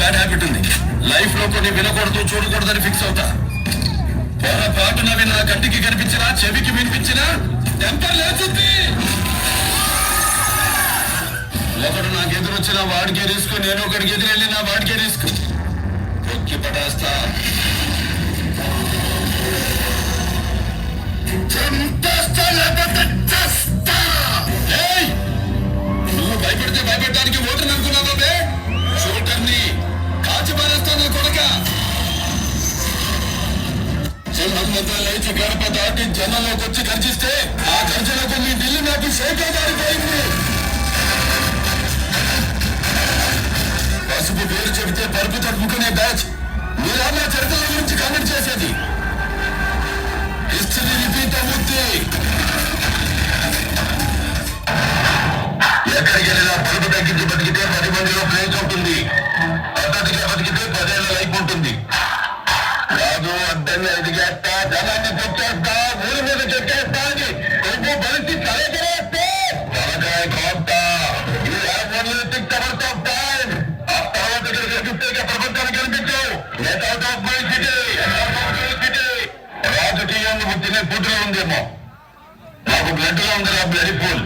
Bad habit ఉంది. Life లో కొన్ని వినకూడదు చూడకూడదని ఫిక్స్ అవుతా. పొరపాటున నా కంటికి కనిపించినా చెవికి వినిపించినా టెంపర్ లేచుద్ది. ఒకడు నాకు ఎదురొచ్చిన వాడికే రిస్క్, నేను ఒకడికి ఎదురెళ్ళిన వాడికే రిస్క్. తొక్కి పడేస్తా, నువ్వు భయపడితే భయపెట్టడానికి ఓటర్ అనుకున్నావా? షూటర్ని కాచి పారేస్తాను కొడక. సింహంతో లేచి గడప దాటి జనంలోకి వచ్చి గర్జిస్తే ఆ గర్జనకు మీ ఢిల్లీ నాకు షేకే దారిపోయింది. పసుపు పేరు చెబితే పరుపు తడుపుకునే బ్యాచ్ మీరా నా చరిత్ర గురించి కమెంట్ చేసేది. హిస్టరీ రిపీట్ అవుద్ది. ఎక్కడికి వెళ్ళినా పరుపు తగ్గించి బతికితే 10 మందిలో ప్లేస్ ఉంటుంది. పద్ధతిగా బతికితే 10 ఏళ్ళ లైఫ్ ఉంటుంది. రాదు అడ్డంగా ఎదిగేస్తా, జనాన్ని తెచ్చేస్తా, ఊరి మీద చెక్కేస్తా అని కొడుకు పరిస్థితి తలెగరేస్తే తలకాయ కోస్తా. ప్రపంచానికి కనిపించావు. రాజకీయాన్ని పుట్టిన పుట్టులో ఉందేమో, నాకు బ్లడ్ లో ఉంది. Blood pool